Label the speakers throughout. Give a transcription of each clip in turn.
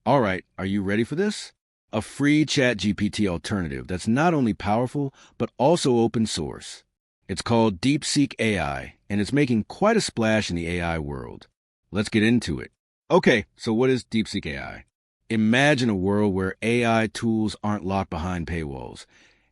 Speaker 1: All right, are you ready for this? A free ChatGPT alternative that's not only powerful, but also open source. It's called DeepSeek AI, and it's making quite a splash in the AI world. Let's get into it. Okay, so what is DeepSeek AI? Imagine a world where AI tools aren't locked behind paywalls,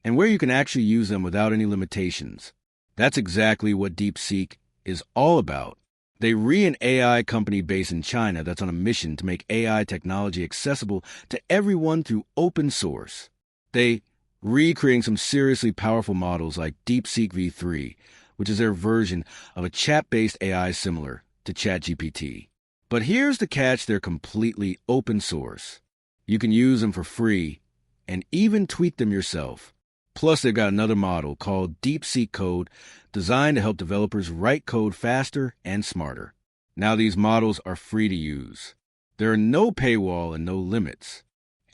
Speaker 1: and where you can actually use them without any limitations. That's exactly what DeepSeek is all about. They're an AI company based in China that's on a mission to make AI technology accessible to everyone through open source. They recreating some seriously powerful models like DeepSeek V3, which is their version of a chat-based AI similar to ChatGPT. But here's the catch: they're completely open source. You can use them for free and even tweak them yourself. Plus, they've got another model called DeepSeek Coder, designed to help developers write code faster and smarter. Now, these models are free to use. There are no paywall and no limits.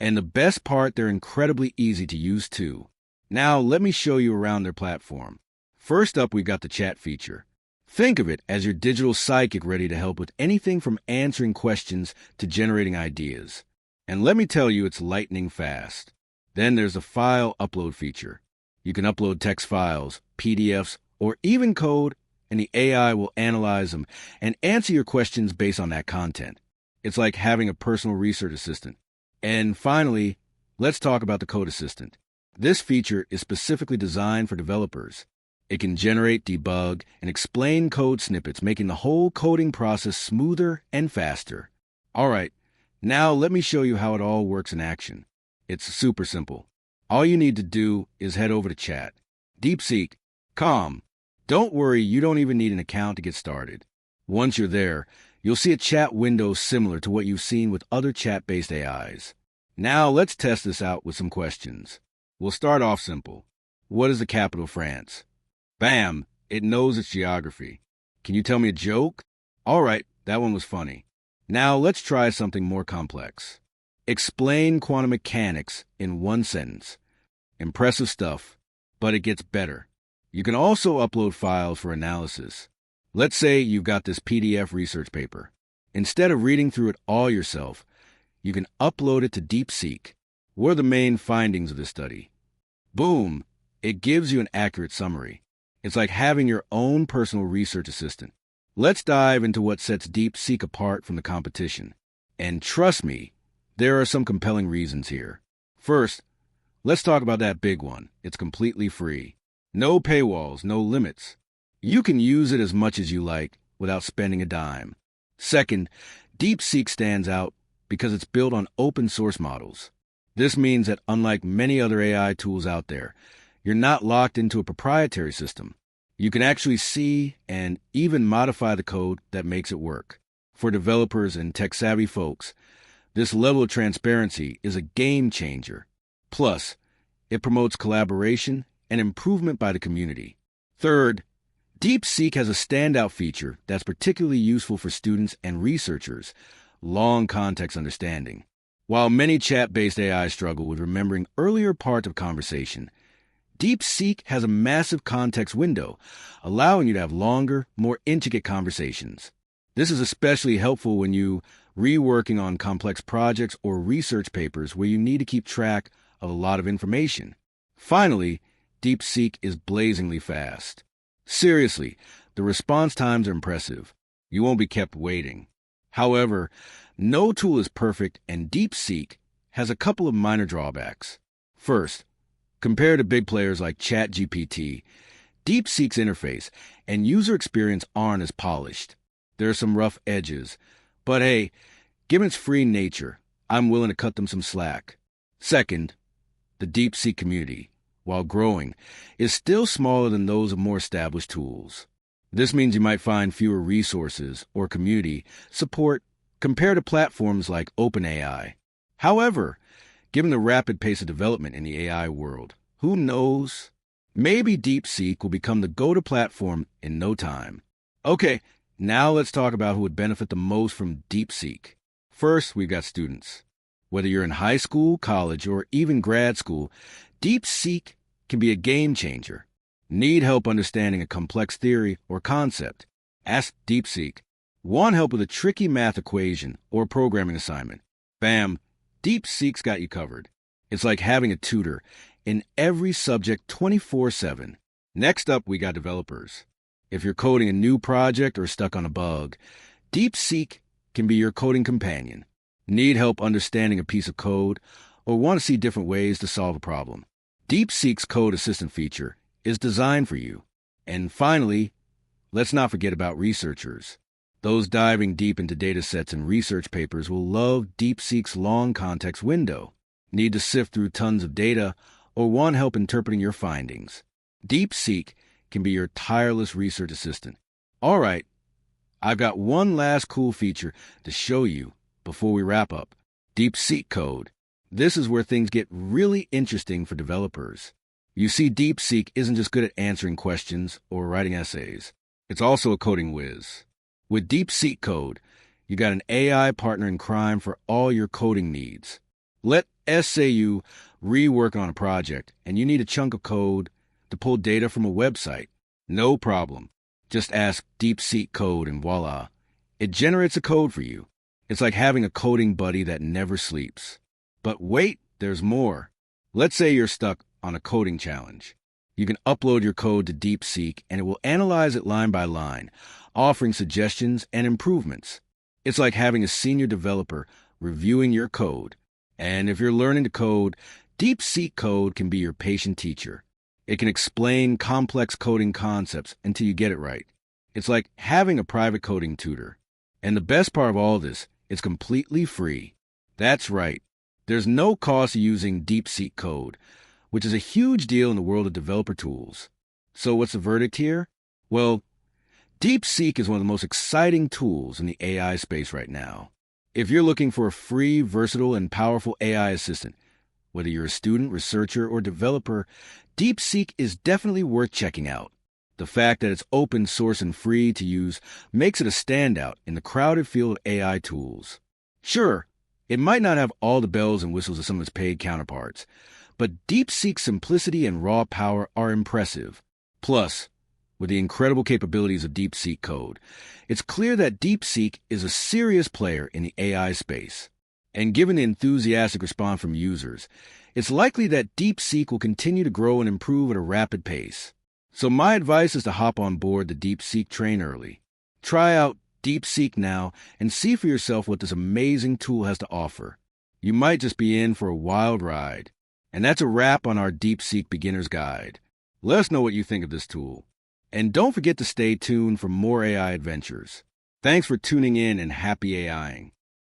Speaker 1: And the best part, they're incredibly easy to use too. Now, let me show you around their platform. First up, we've got the chat feature. Think of it as your digital sidekick ready to help with anything from answering questions to generating ideas. And let me tell you, it's lightning fast. Then there's the file upload feature. You can upload text files, PDFs, or even code, and the AI will analyze them and answer your questions based on that content. It's like having a personal research assistant. And finally, let's talk about the Code Assistant. This feature is specifically designed for developers. It can generate, debug, and explain code snippets, making the whole coding process smoother and faster. All right, now let me show you how it all works in action. It's super simple. All you need to do is head over to Chat. DeepSeek.com. Don't worry, you don't even need an account to get started. Once you're there, you'll see a chat window similar to what you've seen with other chat-based AIs. Now let's test this out with some questions. We'll start off simple. What is the capital of France? Bam! It knows its geography. Can you tell me a joke? All right, that one was funny. Now let's try something more complex. Explain quantum mechanics in one sentence. Impressive stuff, but it gets better. You can also upload files for analysis. Let's say you've got this PDF research paper. Instead of reading through it all yourself, you can upload it to DeepSeek. What are the main findings of this study? Boom! It gives you an accurate summary. It's like having your own personal research assistant. Let's dive into what sets DeepSeek apart from the competition. And trust me, there are some compelling reasons here. First, let's talk about that big one. It's completely free. No paywalls, no limits. You can use it as much as you like without spending a dime. Second, DeepSeek stands out because it's built on open source models. This means that unlike many other AI tools out there, you're not locked into a proprietary system. You can actually see and even modify the code that makes it work. For developers and tech-savvy folks, this level of transparency is a game changer. Plus, it promotes collaboration and improvement by the community. Third, DeepSeek has a standout feature that's particularly useful for students and researchers: long context understanding. While many chat-based AI struggle with remembering earlier parts of conversation, DeepSeek has a massive context window, allowing you to have longer, more intricate conversations. This is especially helpful when you reworking on complex projects or research papers where you need to keep track of a lot of information. Finally, DeepSeek is blazingly fast. Seriously, the response times are impressive. You won't be kept waiting. However, no tool is perfect, and DeepSeek has a couple of minor drawbacks. First, compared to big players like ChatGPT, DeepSeek's interface and user experience aren't as polished. There are some rough edges, but hey, given its free nature, I'm willing to cut them some slack. Second, the DeepSeek community, while growing, is still smaller than those of more established tools. This means you might find fewer resources or community support compared to platforms like OpenAI. However, given the rapid pace of development in the AI world, who knows? Maybe DeepSeek will become the go-to platform in no time. Okay, now let's talk about who would benefit the most from DeepSeek. First, we've got students. Whether you're in high school, college, or even grad school, DeepSeek can be a game changer. Need help understanding a complex theory or concept? Ask DeepSeek. Want help with a tricky math equation or programming assignment? Bam, DeepSeek's got you covered. It's like having a tutor in every subject 24/7. Next up, we got developers. If you're coding a new project or stuck on a bug, DeepSeek can be your coding companion. Need help understanding a piece of code or want to see different ways to solve a problem? DeepSeek's Code Assistant feature is designed for you. And finally, let's not forget about researchers. Those diving deep into datasets and research papers will love DeepSeek's long context window. Need to sift through tons of data or want help interpreting your findings? DeepSeek can be your tireless research assistant. All right, I've got one last cool feature to show you before we wrap up. DeepSeek Code. This is where things get really interesting for developers. You see, DeepSeek isn't just good at answering questions or writing essays. It's also a coding whiz. With DeepSeek Code, you got an AI partner in crime for all your coding needs. Let's say you rework on a project and you need a chunk of code to pull data from a website. No problem. Just ask DeepSeek Code and voila, it generates a code for you. It's like having a coding buddy that never sleeps. But wait, there's more. Let's say you're stuck on a coding challenge. You can upload your code to DeepSeek and it will analyze it line by line, offering suggestions and improvements. It's like having a senior developer reviewing your code. And if you're learning to code, DeepSeek Code can be your patient teacher. It can explain complex coding concepts until you get it right. It's like having a private coding tutor. And the best part of all this, it's completely free. That's right. There's no cost to using DeepSeek Code, which is a huge deal in the world of developer tools. So what's the verdict here? Well, DeepSeek is one of the most exciting tools in the AI space right now. If you're looking for a free, versatile, and powerful AI assistant, whether you're a student, researcher, or developer, DeepSeek is definitely worth checking out. The fact that it's open source and free to use makes it a standout in the crowded field of AI tools. Sure, it might not have all the bells and whistles of some of its paid counterparts, but DeepSeek's simplicity and raw power are impressive. Plus, with the incredible capabilities of DeepSeek Code, it's clear that DeepSeek is a serious player in the AI space. And given the enthusiastic response from users, it's likely that DeepSeek will continue to grow and improve at a rapid pace. So my advice is to hop on board the DeepSeek train early. Try out DeepSeek now and see for yourself what this amazing tool has to offer. You might just be in for a wild ride. And that's a wrap on our DeepSeek Beginner's Guide. Let us know what you think of this tool. And don't forget to stay tuned for more AI adventures. Thanks for tuning in and happy AIing.